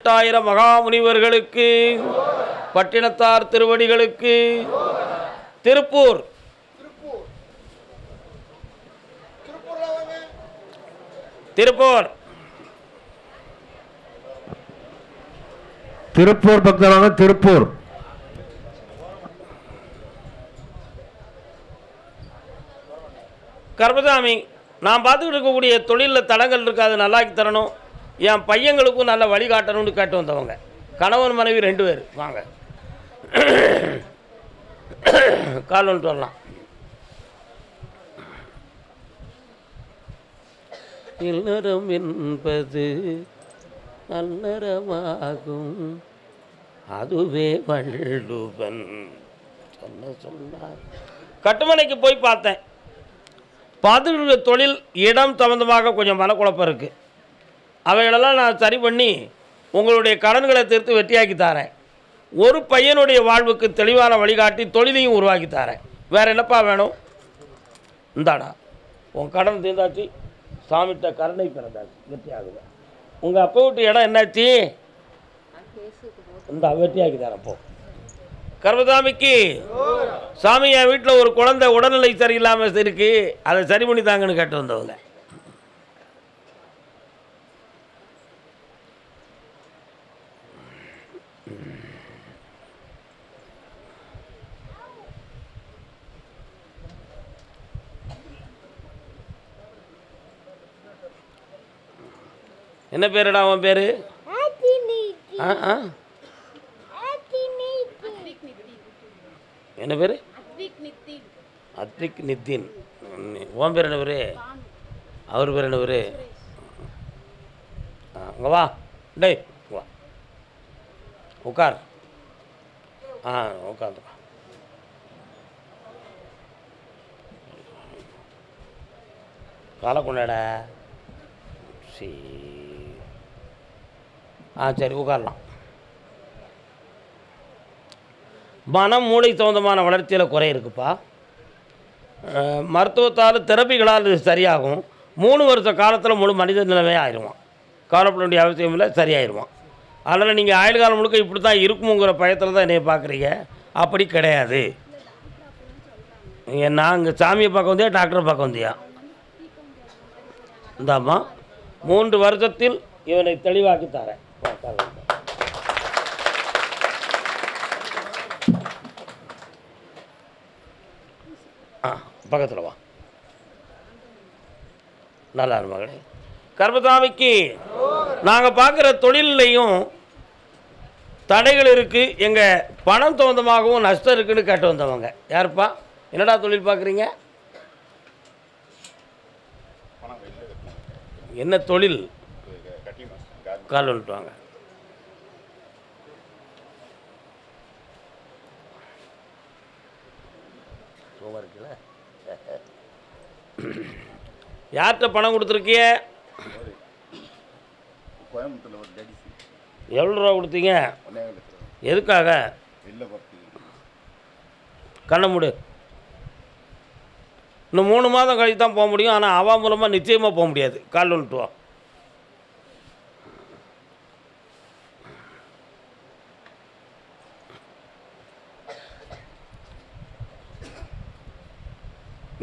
8,000 மகாமுனிவர்களுக்கு, பட்டினத்தார் திருவடிகளுக்கு, திருப்பூர் திருப்பூர் திருப்பூர் பக்தரான திருப்பூர் கர்மசாமி, நான் பார்த்துக்கிட்டு இருக்கக்கூடிய தொழிலில் தடங்கள் இருக்காது, நல்லாக்கி தரணும், என் பையங்களுக்கும் நல்ல வழிகாட்டணும்னு கேட்டு வந்தவங்க. கணவன் மனைவி 2 பேர். வாங்க கால் வந்துட்டு வரலாம். இல்லறம் என்பது நல்லறமாகும், அதுவே வள்ளுவன் சொன்னார். கட்டுமனைக்கு போய் பார்த்தேன். பார்த்துக்கிற தொழில் இடம் சம்பந்தமாக கொஞ்சம் மனக்குழப்பம் இருக்குது. அவைகளெல்லாம் நான் சரி பண்ணி உங்களுடைய கடன்களை தீர்த்து வெற்றியாக்கி தரேன். ஒரு பையனுடைய வாழ்வுக்கு தெளிவான வழிகாட்டி தொழிலையும் உருவாக்கி தரேன். வேறு என்னப்பா வேணும்? இந்தாடா, உன் கடன் தீர்ந்தாச்சு, சாமிகிட்ட கருணை பிறந்தாச்சு, வெற்றியாகுது. உங்கள் அப்பா வீட்டு இடம் என்னாச்சு? இந்த வெற்றியாக்கி தரேன். போ. கர்மசாமிக்கு, சாமி என் வீட்டில் ஒரு குழந்தை உடல்நிலை சரியில்லாமல் இருக்கு, அதை சரி பண்ணி தாங்கன்னு கேட்டு வந்தவங்க. என்ன பேருடா அவன் பேரு? என்ன பேர்? அத்விக் நித்தின். உன் பேர் என்ன பேர்? அவர் பேர் என்ன பேர்? அங்கே வா, டேய் வா, உட்கார். உட்காந்து. காலை கொண்டாட. சரி உட்காரலாம். மனம் மூளை சம்பந்தமான வளர்ச்சியில் குறை இருக்குப்பா. மருத்துவத்தால் தெரப்பிகளால் இது சரியாகும். 3 வருஷ காலத்தில் முழு மனித நிலைமை ஆயிடுவான். கவலைப்பட வேண்டிய அவசியம் இல்லை, சரியாயிடுவான். அதனால் நீங்கள் ஆயுள் காலம் முழுக்க இப்படி தான் இருக்குமுங்கிற பயத்தில் தான் என்னைய பார்க்குறீங்க. அப்படி கிடையாது. நான் இங்கே சாமியை பார்க்க வந்தியா, டாக்டரை பார்க்க வந்தியா? இந்தாம்மா, 3 வருஷத்தில் இவனை தெளிவாக்கி தரேன். பக்கத்தில் வா. நல்லா மகளே. கர்மசாமிக்கு, நாங்கள் பார்க்குற தொழிலையும் தடைகள் இருக்குது, எங்கள் பணம் சம்பந்தமாகவும் நஷ்டம் இருக்குதுன்னு கேட்டு வந்தவங்க. யாருப்பா? என்னடா தொழில் பார்க்குறீங்க? என்ன தொழில்? கால் வந்துட்டு வாங்க. இருக்குல்ல, யார்கிட்ட பணம் கொடுத்துருக்கிய? எவ்வளோ ரூபா கொடுத்தீங்க? எதுக்காக? கண்ண மூடு. இன்னும் 3 மாதம் கழித்து தான் போக முடியும். ஆனால் அவா மூலமாக நிச்சயமாக போக முடியாது. கால் வந்துட்டு வா.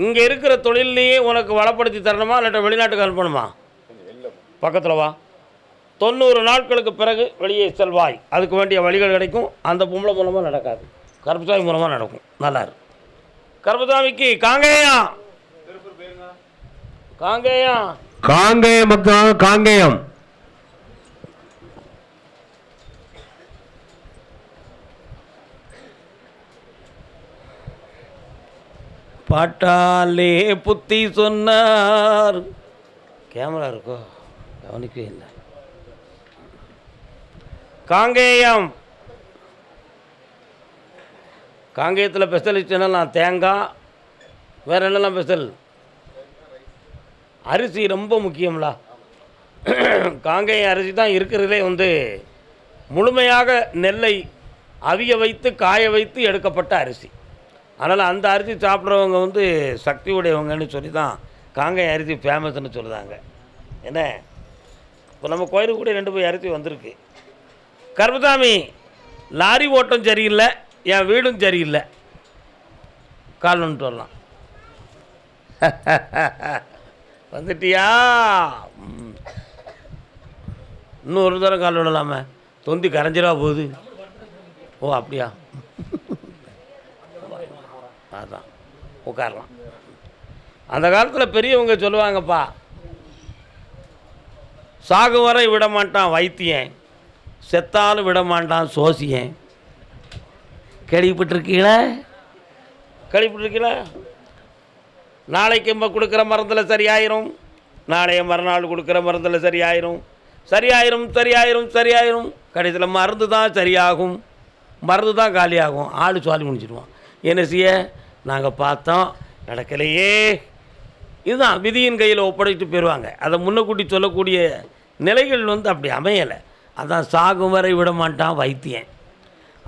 இங்கே இருக்கிற தொழிலையே உனக்கு வளப்படுத்தி தரணுமா, இல்லாட்ட வெளிநாட்டுக்கு அனுப்பணுமா? பக்கத்தில் வா. 90 நாட்களுக்கு பிறகு வெளியே செல்வாய். அதுக்கு வேண்டிய வழிகள் கிடைக்கும். அந்த பொம்பளை மூலமாக நடக்காது, கர்மசாமி மூலமாக நடக்கும். நல்லாரு. கர்மசாமிக்கு காங்கேயம். காங்கேயம் காங்கேயம் காங்கேயம். பாட்டாலே புத்தி சொன்னார். கேமரா இருக்கோ, கவனிக்கவே இல்லை. காங்கேயம். காங்கேயத்தில் ஸ்பெஷலிஸ்ட் என்னெல்லாம்? தேங்காய். வேறு என்னெல்லாம் ஸ்பெஷல்? அரிசி ரொம்ப முக்கியம்ல. காங்கேயம் அரிசி தான் இருக்கிறதுலே முழுமையாக நெல்லை அவிய வைத்து காய வைத்து எடுக்கப்பட்ட அரிசி. அதனால் அந்த அரிசி சாப்பிட்றவங்க சக்தி உடையவங்கன்னு சொல்லி தான் காங்கேயம் அரிசி ஃபேமஸ்ன்னு சொல்லுதாங்க. என்ன, இப்போ நம்ம கோயிலுக்கு கூட 2 போய் அரிசி வந்திருக்கு. கருப்பசாமி, லாரி ஓட்டம் சரியில்லை, என் வீடும் சரியில்லை, கால் வந்துட்டு வரலாம். வந்துட்டியா? இன்னும் ஒரு தடவை கால் விடலாமே, தொந்தி கரைஞ்சிரா போகுது. ஓ அப்படியா? அதான் உட்காரலாம். அந்த காலத்தில் பெரியவங்க சொல்லுவாங்கப்பா, சாகு வரை விட மாட்டான் வைத்தியன், செத்தாலும் விட மாட்டான் சோசியன். கேள்விப்பட்டிருக்கீங்களா? கேள்விப்பட்டிருக்கீங்களா? நாளைக்கு கொடுக்குற மருந்தில் சரியாயிரும், நாளைய மறுநாள் கொடுக்குற மருந்தில் சரியாயிரும், சரியாயிரும் சரியாயிரும் சரியாயிரும், கடைசியில் மருந்து தான் சரியாகும், மருந்து தான் காலியாகும், ஆள் சுவாலி முடிச்சிடுவான். என்ன செய்ய? நாங்கள் பார்த்தோம், நடக்கலையே. இதுதான் விதியின் கையில் ஒப்படைத்து போயிடுவாங்க. அதை முன்னக்கூட்டி சொல்லக்கூடிய நிலைகள் அப்படி அமையலை. அதான் சாகும் வரை விட மாட்டான் வைத்தியன்,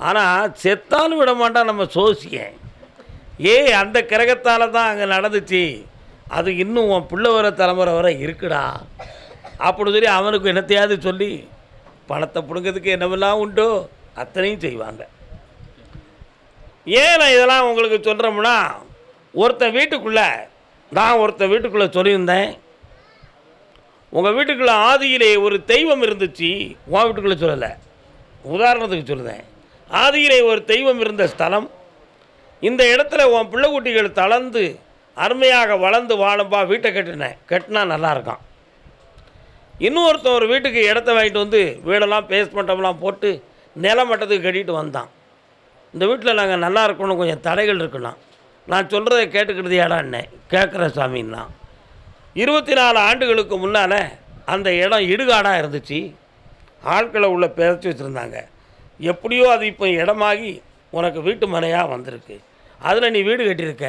ஆனால் செத்தாலும் விட மாட்டான் நம்ம சோசியன். அந்த கிரகத்தால் தான் அங்கே நடந்துச்சு, அது இன்னும் உன் பிள்ளை வர தலைமுறை வர இருக்குடா அப்படி சொல்லி அவனுக்கு என்னத்தையாவது சொல்லி பணத்தை பிடுங்கிறதுக்கு என்னவெல்லாம் உண்டோ அத்தனையும் செய்வாங்க. ஏன் நான் இதெல்லாம் உங்களுக்கு சொல்கிறோம்னா, ஒருத்தன் வீட்டுக்குள்ளே சொல்லியிருந்தேன், உங்கள் வீட்டுக்குள்ளே ஆதியிலே ஒரு தெய்வம் இருந்துச்சு. உன் வீட்டுக்குள்ளே சொல்லலை, உதாரணத்துக்கு சொல்லுதேன். ஆதியிலே ஒரு தெய்வம் இருந்த ஸ்தலம், இந்த இடத்துல உன் பிள்ளை குட்டிகள் தளர்ந்து அருமையாக வளர்ந்து வாழும்பா வீட்டை கட்டினா நல்லா இருக்கான். இன்னொருத்தன் ஒரு வீட்டுக்கு இடத்த வாங்கிட்டு வந்து வீடெல்லாம் பேஸ்மெண்ட்டெல்லாம் போட்டு நிலமட்டத்துக்கு கட்டிட்டு வந்தான். இந்த வீட்டில் நாங்கள் நல்லா இருக்கணும், கொஞ்சம் தடைகள் இருக்குண்ணா. நான் சொல்கிறத கேட்டுக்கிறது ஏடான்னே. கேட்குற சாமின்னா 24 ஆண்டுகளுக்கு முன்னால் அந்த இடம் இடுகாடாக இருந்துச்சு, ஆட்களை உள்ள பிறச்சி வச்சுருந்தாங்க. எப்படியோ அது இப்போ இடமாகி உனக்கு வீட்டு மனையாக வந்திருக்கு, அதில் நீ வீடு கட்டியிருக்க,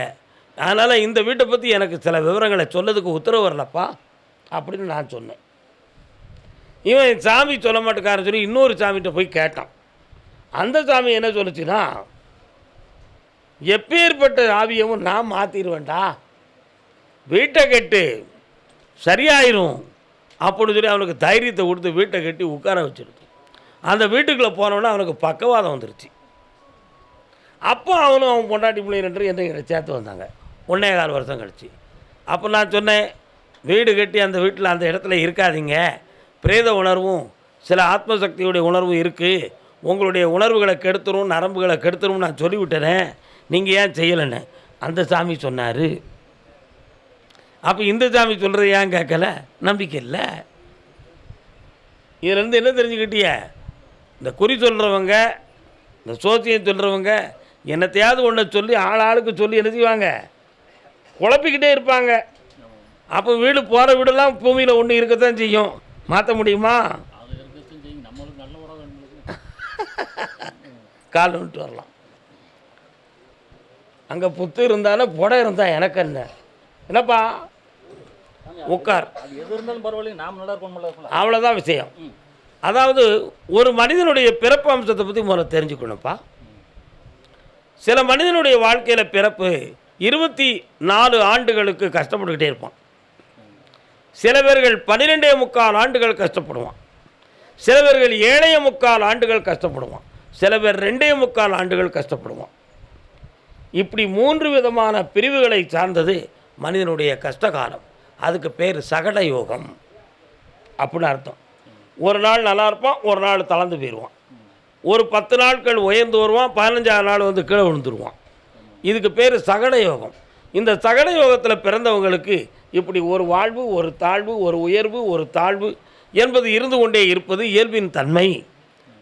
அதனால் இந்த வீட்டை பற்றி எனக்கு சில விவரங்களை சொல்லதுக்கு உத்தரவு வரலப்பா அப்படின்னு நான் சொன்னேன். இவன் சாமி சொல்ல மாட்டேக்காரன்னு சொல்லி இன்னொரு சாமிகிட்ட போய் கேட்டான். அந்த சாமி என்ன சொல்லுச்சுன்னா, எப்பேற்பட்ட ஆவியமும் நான் மாற்றிடுவேன்டா, வீட்டை கட்டு சரியாயிரும் அப்படின்னு சொல்லி அவனுக்கு தைரியத்தை கொடுத்து வீட்டை கட்டி உட்கார வச்சுருது. அந்த வீட்டுக்குள்ளே போனோன்னே அவனுக்கு பக்கவாதம் வந்துருச்சு. அப்போ அவனும் அவன் பொண்டாட்டி பிள்ளை ரெண்டு என்னை சேர்த்து வந்தாங்க 1.25 வருஷம் கழிச்சு. அப்போ நான் சொன்னேன், வீடு கட்டி அந்த வீட்டில் அந்த இடத்துல இருக்காதீங்க, பிரேத உணர்வும் சில ஆத்மசக்தியுடைய உணர்வும் இருக்குது, உங்களுடைய உணர்வுகளை கெடுத்துரும், நரம்புகளை கெடுத்துரும் நான் சொல்லிவிட்டேனே, நீங்கள் ஏன் செய்யலைன்னு அந்த சாமி சொன்னார். அப்போ இந்த சாமி சொல்கிறது ஏன் கேட்கல? நம்பிக்கை இல்லை. இதிலேருந்து என்ன தெரிஞ்சுக்கிட்டிய? இந்த குறி சொல்கிறவங்க, இந்த சோசியம் சொல்கிறவங்க என்னத்தையாவது ஒன்றை சொல்லி ஆளுக்கு சொல்லி என்ன செய்வாங்க? குழப்பிக்கிட்டே இருப்பாங்க. அப்போ வீடு போகிற வீடெல்லாம் பூமியில் ஒன்று இருக்கத்தான் செய்யும், மாற்ற முடியுமா? கால் விட்டு வரலாம். அங்கே புத்து இருந்தாலும் புடை இருந்தா எனக்கு என்னப்பா உட்கார், அவ்வளோதான் விஷயம். அதாவது ஒரு மனிதனுடைய பிறப்பு அம்சத்தை பற்றி முதல்ல தெரிஞ்சுக்கணும்ப்பா. சில மனிதனுடைய வாழ்க்கையில் பிறப்பு 24 ஆண்டுகளுக்கு கஷ்டப்பட்டுக்கிட்டே இருப்பான். சில பேர்கள் 12.25 ஆண்டுகள் கஷ்டப்படுவான், சில பேர்கள் 7.25 ஆண்டுகள் கஷ்டப்படுவான், சில பேர் 2.25 ஆண்டுகள் கஷ்டப்படுவான். இப்படி 3 விதமான பிரிவுகளை சார்ந்தது மனிதனுடைய கஷ்டகாலம். அதுக்கு பேர் சகட யோகம் அப்படின்னு அர்த்தம். ஒரு நாள் நல்லா இருப்பான், ஒரு நாள் தளர்ந்து போயிடுவான், ஒரு 10 நாட்கள் உயர்ந்து வருவான், 15ஆவது நாள் வந்து கீழே விழுந்துருவான். இதுக்கு பேர் சகட யோகம். இந்த சகட யோகத்தில் பிறந்தவங்களுக்கு இப்படி ஒரு வாழ்வு, ஒரு தாழ்வு, ஒரு உயர்வு, ஒரு தாழ்வு என்பது இருந்து கொண்டே இருப்பது இயல்பின் தன்மை.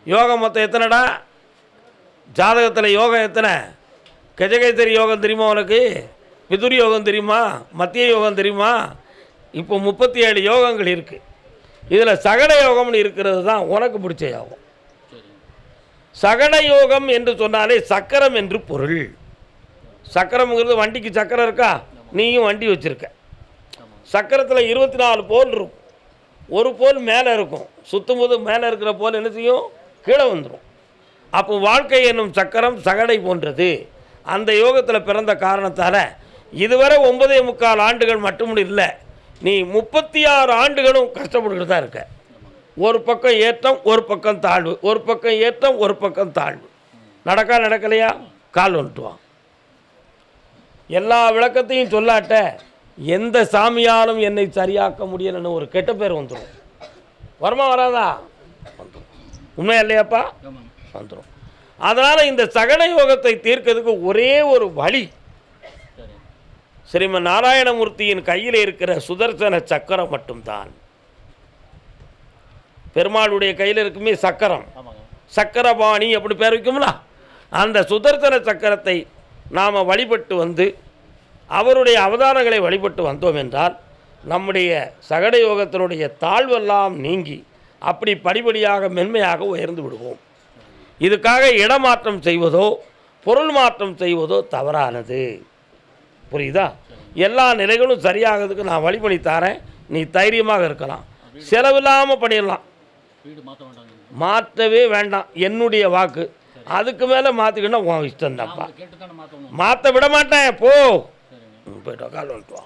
யோகம் மொத்தம் எத்தனைடா? ஜாதகத்தில் யோகம் எத்தனை? கஜகேசரி யோகம் தெரியுமா உனக்கு? பிதுர் யோகம் தெரியுமா? மத்திய யோகம் தெரியுமா? இப்போ 37 யோகங்கள் இருக்குது. இதில் சகட யோகம்னு இருக்கிறது தான் உனக்கு பிடிச்ச யோகம். சகட யோகம் என்று சொன்னாலே சக்கரம் என்று பொருள். சக்கரம்ங்கிறது வண்டிக்கு சக்கரம் இருக்கா? நீயும் வண்டி வச்சுருக்க. சக்கரத்தில் 24 போல் இருக்கும். ஒரு போல் மேலே இருக்கும், சுற்றும் போது மேலே இருக்கிற போல் என்ன செய்யும்? கீழே வந்துடும். அப்போ வாழ்க்கை என்னும் சக்கரம் சகடை போன்றது. அந்த யோகத்தில் பிறந்த காரணத்தால் இதுவரை 9.25 ஆண்டுகள் மட்டும் இல்லை, நீ 36 ஆண்டுகளும் கஷ்டப்பட்டுக்கிட்டு தான் இருக்க. ஒரு பக்கம் ஏற்றம் ஒரு பக்கம் தாழ்வு, ஒரு பக்கம் ஏற்றம் ஒரு பக்கம் தாழ்வு. நடக்கலையா? கால் வந்துட்டுவான். எல்லா விளக்கத்தையும் சொல்லாட்ட எந்த சாமியாலும் என்னை சரியாக்க முடியலன்னு ஒரு கெட்ட பேர் வந்துடும். வருமா வராதா? வந்துடும். உண்மையா இல்லையாப்பா? வந்துடும். அதனால் இந்த சகட யோகத்தை தீர்க்கிறதுக்கு ஒரே ஒரு வழி, ஸ்ரீமன் நாராயணமூர்த்தியின் கையில் இருக்கிற சுதர்சன சக்கரம் மட்டும்தான். பெருமாளுடைய கையில் இருக்குமே சக்கரம், சக்கரபாணி அப்படி பேர் வைக்கும்ல, அந்த சுதர்சன சக்கரத்தை நாம் வழிபட்டு வந்து அவருடைய அவதாரங்களை வழிபட்டு வந்தோம் என்றால் நம்முடைய சகட யோகத்தினுடைய தாழ்வெல்லாம் நீங்கி அப்படி படிப்படியாக மென்மையாக உயர்ந்து விடுவோம். இதுக்காக இடமாற்றம் செய்வதோ பொருள் மாற்றம் செய்வதோ தவறானது. புரியுதா? எல்லா நிலைகளும் சரியாகிறதுக்கு நான் வழி பண்ணி தரேன், நீ தைரியமாக இருக்கலாம். செலவில்லாமல் பண்ணிடலாம். மாற்றவே வேண்டாம், என்னுடைய வாக்கு. அதுக்கு மேலே மாற்றிக்கணும் உன் இஷ்டம் தான்ப்பா. மாற்ற விட மாட்டேன். போயிட்டு கால் வந்துட்டு.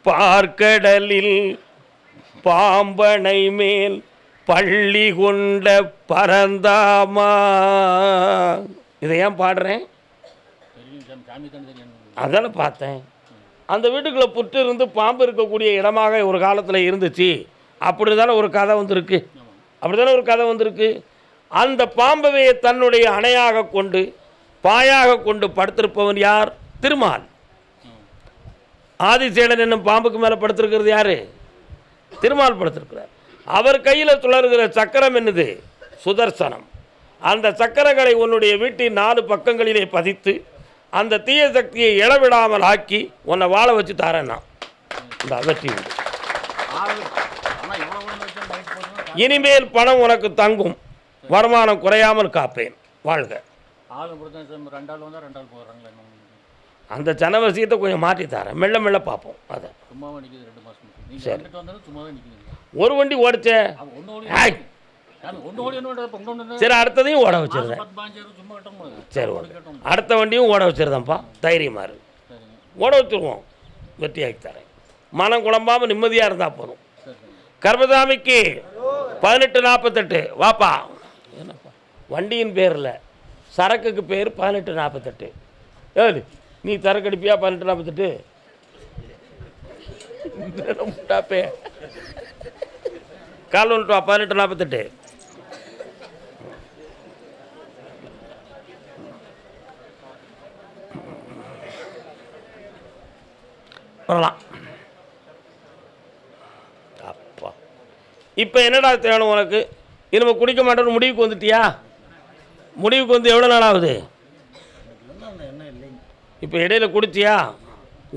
பார்க்கடலில் பாம்பனை மேல் பள்ளி கொண்ட பரந்தாமா. இதை ஏன் பாடுறேன்? அதான பார்த்தேன். அந்த வீட்டுக்குள்ளே புற்று இருந்து பாம்பு இருக்கக்கூடிய இடமாக ஒரு காலத்தில் இருந்துச்சு. அப்படி தானே ஒரு கதை வந்திருக்கு. அப்படி தானே ஒரு கதை வந்திருக்கு. அந்த பாம்பவையை தன்னுடைய அணையாக கொண்டு பாயாக கொண்டு படுத்திருப்பவன் யார்? திருமால். ஆதிசேடன் என்னும் பாம்புக்கு மேலே படுத்திருக்கிறது யார்? திருமால் படுத்திருக்கிறார். அவர் கையில் சுழறுகிற சக்கரம் என்னது? சுதர்சனம். அந்த சக்கரங்களை உன்னுடைய வீட்டின் 4 பக்கங்களிலே பதித்து அந்த தீய சக்தியை இழவிடாமல் ஆக்கி உன்னை வாழ வச்சு தாரேன்னா இந்த வெற்றி உண்டு. இனிமேல் பணம் உனக்கு தங்கும், வருமானம் குறையாமல் காப்பேன். வாழ்க. அந்த ஜனவசியத்தை கொஞ்சம் மாற்றி தரேன், மெல்ல மெல்ல பார்ப்போம். அதை சரி. ஒரு வண்டி ஓடிச்ச சரி, அடுத்ததையும் ஓட வச்சிருந்தேன். சரி, அடுத்த வண்டியும் ஓட வச்சிருந்தேன்ப்பா. தைரியமாக இருக்கு, ஓட வச்சுருவோம். வெற்றியாக்கி தரேன். மனம் குழம்பாமல் நிம்மதியாக இருந்தால் போதும். கர்மசாமிக்கு 1848. வாப்பா. என்னப்பா வண்டியின் பேரில் சரக்குக்கு பேர் 1848. ஏழு நீ சரக்கு அடிப்பியா? 1848 முட்டாப்பே. கால் ஒன்றுவா. 1848 வரலாம். அப்பா இப்போ என்னடா தேணும் உனக்கு? இனிமேல் குடிக்க மாட்டேன்னு முடிவுக்கு வந்துட்டியா? முடிவுக்கு வந்து எவ்வளோ நாள் ஆகுது? இப்போ இடையில குடிச்சியா?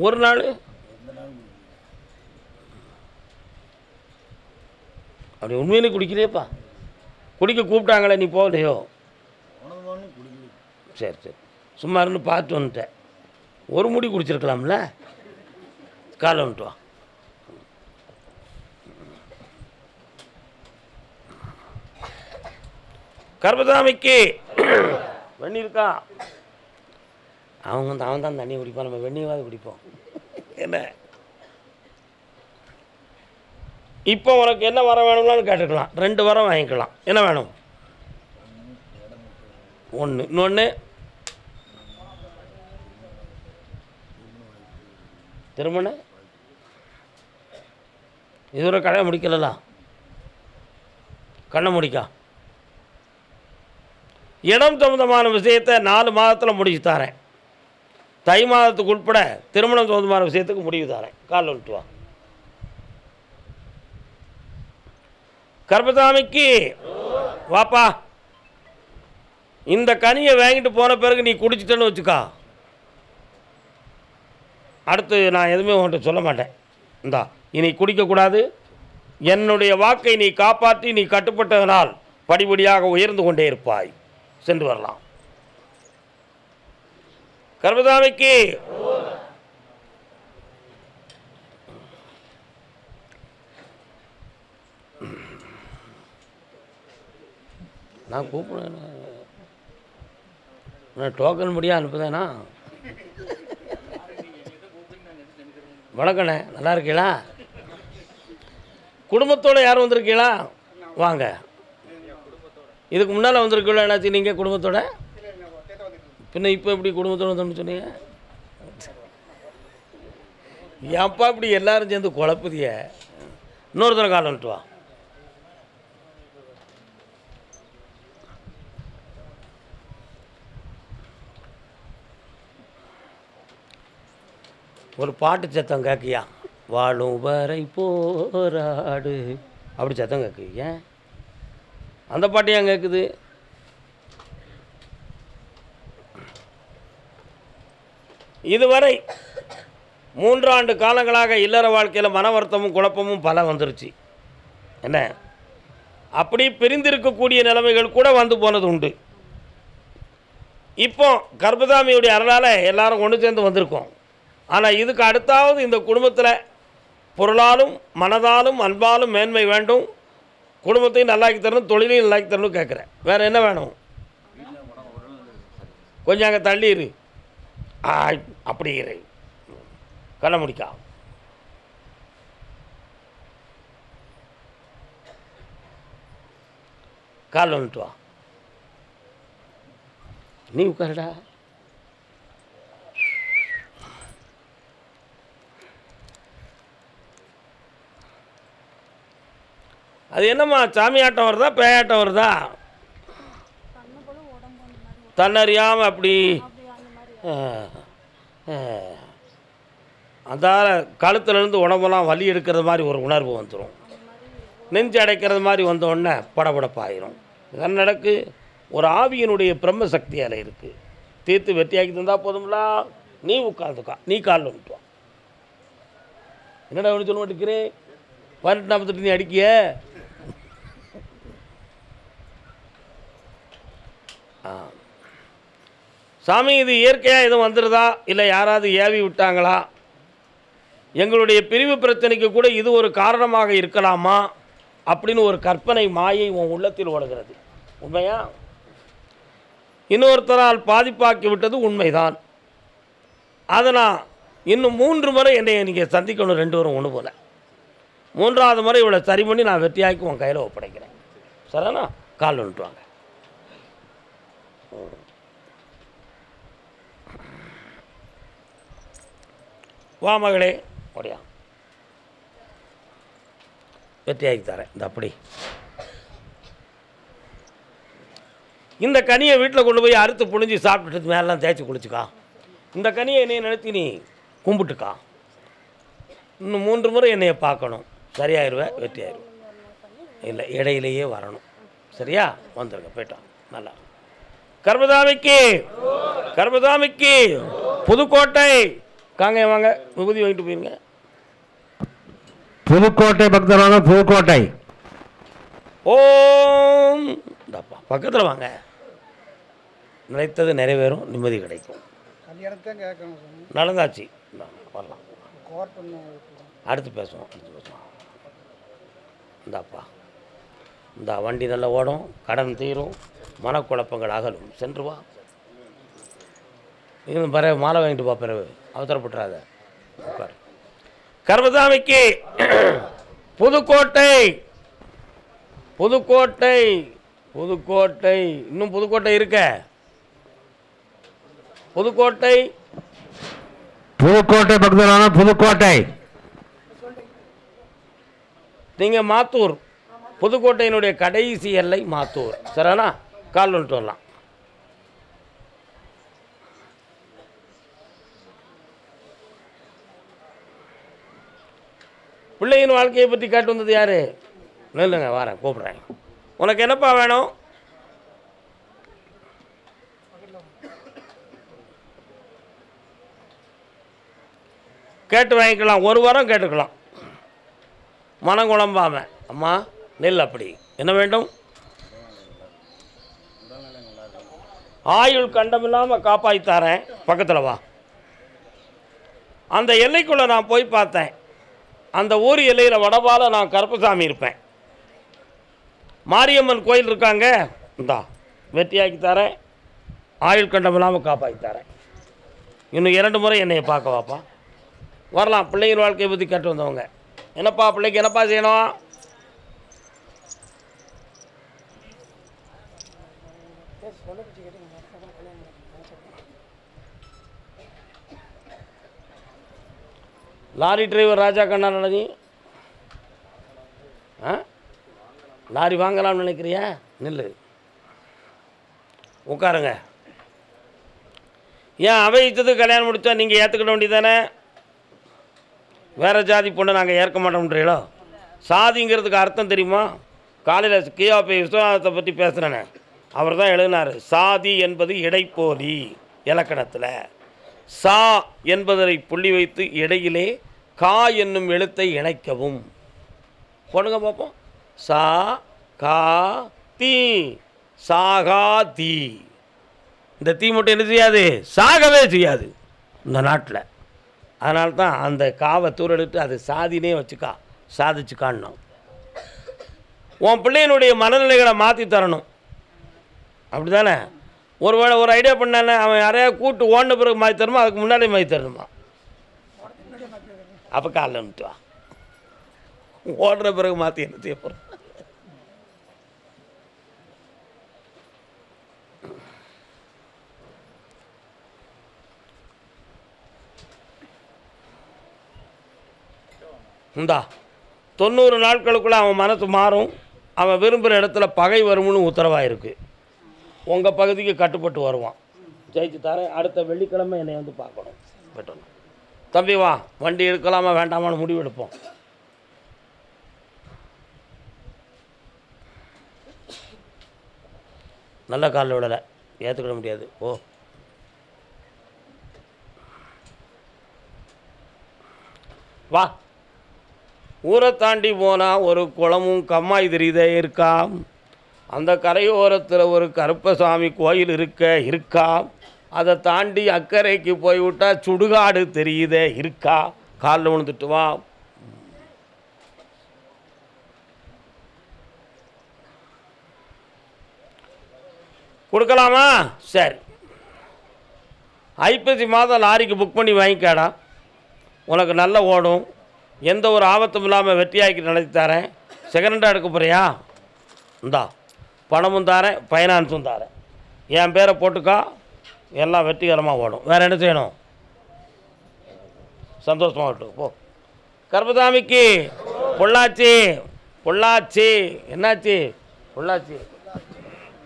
ஒரு நாள் அப்படி உண்மையிலே குடிக்கலையேப்பா. குடிக்க கூப்பிட்டாங்களே, நீ போகலையோ? சரி சரி, சும்மா இருந்து பார்த்து வந்துட்டேன். ஒரு முடி குடிச்சிருக்கலாம்ல. காலை வந்துட்டு வா. கர்மசாமிக்கு வெண்ணி இருக்கா? அவன் தான் தண்ணி குடிப்பான், நம்ம வெண்ணியாவது குடிப்போம். என்ன இப்போ உனக்கு என்ன வரம் வேணும்னாலும் கேட்டுக்கலாம். 2 வரம் வாங்கிக்கலாம். என்ன வேணும்? 1. இன்னொன்று திருமண இதுவரை கடையை முடிக்கலாம். கண்ணை முடிக்கா. இடம் சம்பந்தமான விஷயத்தை 4 மாதத்தில் முடிச்சு தரேன். தை மாதத்துக்கு உட்பட திருமணம் சம்பந்தமான விஷயத்துக்கு முடிவு தரேன். கால் விட்டு வா. கர்மசாமிக்கு வாப்பா. இந்த கனியை வாங்கிட்டு போன பிறகு நீ குடிச்சிட்டேன்னு வச்சுக்கா, அடுத்து நான் எதுவுமே உன்கிட்ட சொல்ல மாட்டேன். இந்தா இனி குடிக்கக்கூடாது. என்னுடைய வாக்கை நீ காப்பாற்றி நீ கட்டுப்பட்டதனால் படிப்படியாக உயர்ந்து கொண்டே இருப்பாய். சென்று வரலாம். கர்மசாமிக்கு நான் கூப்பிடுவேன். டோக்கன் முடியா அனுப்புதேனா? வணக்கண்ணே, நல்லா இருக்கீங்களா? குடும்பத்தோடு யாரும் வந்திருக்கீங்களா? வாங்க. இதுக்கு முன்னால் வந்திருக்கீங்களா? என்னாச்சு நீங்கள் குடும்பத்தோட? பின்ன இப்போ எப்படி குடும்பத்தோடு வந்தோம்னு சொன்னீங்க? ஏன்ப்பா இப்படி எல்லாரும் சேர்ந்து குழப்புதிய? இன்னொருத்தர கால் வந்துட்டு வா. ஒரு பாட்டு சத்தம் கேட்கியா? வாழும் வரை போராடு, அப்படி சத்தம் கேட்கு. ஏன் அந்த பாட்டு ஏன் கேட்குது? இதுவரை 3 ஆண்டு காலங்களாக இல்லற வாழ்க்கையில் மன வருத்தமும் குழப்பமும் பல வந்துருச்சு. என்ன, அப்படி பிரிந்திருக்கக்கூடிய நிலைமைகள் கூட வந்து போனது உண்டு. இப்போ கர்பதாமியுடைய அருளால் எல்லாரும் ஒன்று சேர்ந்து வந்திருக்கோம். ஆனால் இதுக்கு அடுத்தாவது இந்த குடும்பத்தில் பொருளாலும் மனதாலும் அன்பாலும் மேன்மை வேண்டும். குடும்பத்தையும் நல்லாக்கி தரணும், தொழிலையும் நல்லாக்கி தரணும் கேட்குறேன். வேறு என்ன வேணும்? கொஞ்சம் அங்கே தள்ளி இரு. அப்படி இரு, கண்ண முடிக்கா. கால் வந்துட்டு வா. நீ உட்காருடா. அது என்னம்மா, சாமி ஆட்டம் வருதா பேயாட்டம் வருதா? தன்னறியாமல் அப்படி அதால் கழுத்துலேருந்து உடம்பெல்லாம் வலி எடுக்கிறது மாதிரி ஒரு உணர்வு வந்துடும். நெஞ்சு அடைக்கிறது மாதிரி வந்தோடனே படபடப்பாயிரும். இதெல்லாம் நடக்கு. ஒரு ஆவியினுடைய பிரம்ம சக்தி அதில் இருக்குது. தீர்த்து வெட்டியாக்கி தந்தால் போதும்லா. நீ உட்காந்துக்கா, நீ காலில் வந்துட்டு வா. என்னடா ஒன்று சொல்ல மாட்டேங்கிறேன்? 18:48 நீ அடிக்கிய. சாமி, இது இயற்கையாக எதுவும் வந்துடுதா இல்லை யாராவது ஏவி விட்டாங்களா? எங்களுடைய பிரிவு பிரச்சனைக்கு கூட இது ஒரு காரணமாக இருக்கலாமா அப்படின்னு ஒரு கற்பனை மாயை உன் உள்ளத்தில் ஓடுகிறது. உண்மையா? இன்னொருத்தரால் பாதிப்பாக்கி விட்டது உண்மைதான். அதை நான் இன்னும் 3 முறை என்னை நீங்கள் சந்திக்கணும். 2 வரும் ஒன்று போல். 3ஆவது முறை இவ்வளோ சரி பண்ணி நான் வெற்றியாக்கி உன் கையில் ஒப்படைக்கிறேன். சரிண்ணா? கால் வந்துட்டு வாங்க. வா மகளே, ஓடியா. வெற்றியாக்கி தரேன். இந்த அப்படி இந்த கனியை வீட்டில் கொண்டு போய் அறுத்து புழிஞ்சி சாப்பிட்டுட்டு மேலாம் தேய்ச்சி குளிச்சுக்கா. இந்த கனியை என்னையை நினைத்தி நீ கும்பிட்டுக்கா. இன்னும் 3 முறை என்னையை பார்க்கணும். சரியாயிருவேன், வெற்றி ஆயிடுவேன். இல்லை, இடையிலேயே வரணும். சரியா? வந்துருங்க, போயிட்டோம். நல்லா. கர்பதாமிக்கு, கர்பதாமிக்கு புதுக்கோட்டை. காங்க வாங்க, விபூதி வாங்கிட்டு போயிருங்க. புதுக்கோட்டை பக்தரான புதுக்கோட்டை. ஓம். இந்தப்பா பக்கத்தில் வாங்க. நினைத்தது நிறைவேறும், நிம்மதி கிடைக்கும். நடந்தாச்சு, வரலாம். அடுத்து பேசுவோம். இந்தாப்பா, இந்த வண்டி நல்லா ஓடும், கடன் தீரும், மனக்குழப்பங்கள் அகலும். சென்று வா. இது பிறகு மாலை வாங்கிட்டு போ. பிறகு அவசரப்பட்டுறாத. உட்கார். கர்பதாமிக்கு புதுக்கோட்டை, புதுக்கோட்டை, புதுக்கோட்டை. இன்னும் புதுக்கோட்டை இருக்க? புதுக்கோட்டை, புதுக்கோட்டை பக்தரான புதுக்கோட்டை. நீங்கள் மாத்தூர். புதுக்கோட்டையினுடைய கடைசி எல்லை மாத்தூர். சரிண்ணா? கால் வந்துட்டு வரலாம். பிள்ளையின் வாழ்க்கையை பற்றி கேட்டு வந்தது யார்? இல்லைங்க, வரேன், கூப்பிட்றேன். உனக்கு என்னப்பா வேணும்? கேட்டு வாங்கிக்கலாம். 1 வாரம் கேட்டுக்கலாம், மனம் குழம்பாம. அம்மா நெல் அப்படி என்ன வேண்டும்? ஆயுள் கண்டமில்லாமல் காப்பாற்றித்தாரேன். பக்கத்தில் வா. அந்த எல்லைக்குள்ளே நான் போய் பார்த்தேன். அந்த ஊர் எல்லையில் வடபால நான் கருப்பசாமி இருப்பேன். மாரியம்மன் கோயில் இருக்காங்க. இந்தா வெற்றியாக்கி தரேன், ஆயுள் கண்டம் இல்லாமல் காப்பாற்றி தரேன். இன்னும் 2 முறை என்னையை பார்க்க வாப்பா. வரலாம். பிள்ளைங்க வாழ்க்கையை பற்றி கேட்டு வந்தவங்க. என்னப்பா பிள்ளைக்கு என்னப்பா செய்யணும்? லாரி டிரைவர் ராஜா கண்ணாடி லாரி வாங்கலாம்னு நினைக்கிறியா? நில்லு, உட்காருங்க. ஏன் அவை இஷ்டத்துக்கு கல்யாணம் முடித்தா நீங்கள் ஏற்றுக்கிட வேண்டியதானே? வேறு ஜாதி பொண்ணை நாங்கள் ஏற்க மாட்டோம்ன்றீங்களோ? சாதிங்கிறதுக்கு அர்த்தம் தெரியுமா? காலையில் கியாபி விஸ்வநாதத்தை பற்றி பேசுகிறேனே, அவர் தான் எழுதினார். சாதி என்பது இடைப்போலி. இலக்கணத்தில் சா என்பதை புள்ளி வைத்து இடையிலே கா என்னும் எழுத்தை இணைக்கவும். போடுங்க பார்ப்போம். சா கா தீ, சாகா தீ. இந்த தீ மட்டும் என்ன செய்யாது? சாகவே செய்யாது இந்த நாட்டில். அதனால தான் அந்த காவை தூரெடுத்து அது சாதினே வச்சுக்கா, சாதிச்சுக்கான்னு. உன் பிள்ளையினுடைய மனநிலைகளை மாற்றி தரணும். அப்படி தானே? ஒருவேளை ஒரு ஐடியா பண்ணானே, அவன் யாரையா கூட்டு ஓடின பிறகு மாற்றி தரணுமா, அதுக்கு முன்னாடியே மாற்றி தரணுமா? அப்போ காலில் நிட்டு வா. ஓடுற பிறகு மாற்றி என்ன செய்ய போகிறோம்? இந்தா 90 நாட்களுக்குள்ளே அவன் மனசு மாறும். அவன் விரும்புகிற இடத்துல பகை வரும்னு உத்தரவாக இருக்குது. உங்கள் பகுதிக்கு கட்டுப்பட்டு வருவான். ஜெயிச்சு தரேன். அடுத்த வெள்ளிக்கிழமை என்னை வந்து பார்க்கணும். பெற்றணும். தம்பி வா, வண்டி எடுக்கலாமா வேண்டாமான்னு முடிவு எடுப்போம். நல்ல காலில் விடலை, ஏற்றுக்கிட முடியாது. ஓ, வா. ஊரை தாண்டி போனால் ஒரு குளமும் கம்மாய் தெரியுதே இருக்கா? அந்த கரையோரத்தில் ஒரு கருப்பசாமி கோயில் இருக்கா? அதை தாண்டி அக்கறைக்கு போய்விட்டால் சுடுகாடு தெரியுதே இருக்கா? காலில் விழுந்துட்டு வா. கொடுக்கலாமா? சரி, ஐப்பசி மாதம் லாரிக்கு புக் பண்ணி வாங்கிக்காடா. உனக்கு நல்லா ஓடும். எந்த ஒரு ஆபத்தும் இல்லாமல் வெற்றியாக்கி நடத்தி தரேன். செகண்டாக எடுக்க போகிறியா? இந்தா பணமும் தரேன், ஃபைனான்ஸும் தரேன். என் பேரை போட்டுக்கா, எல்லாம் வெற்றிகரமாக ஓடும். வேறு என்ன செய்யணும்? சந்தோஷமாக ஓட்டும். போ. கருப்பசாமிக்கு பொள்ளாச்சி. பொள்ளாச்சி என்னாச்சு? பொள்ளாச்சி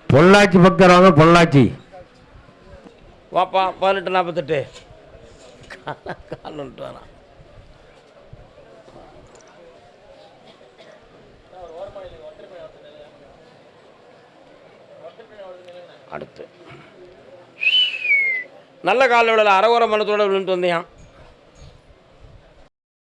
பொள்ளாச்சி பக்தர் வாங்க. பொள்ளாச்சி வாப்பா. 18:48 கால் வேணாம். அடுத்து நல்ல கால விடல அரைகுறை மனத்தோடு விழுந்துட்டு வந்தேன்.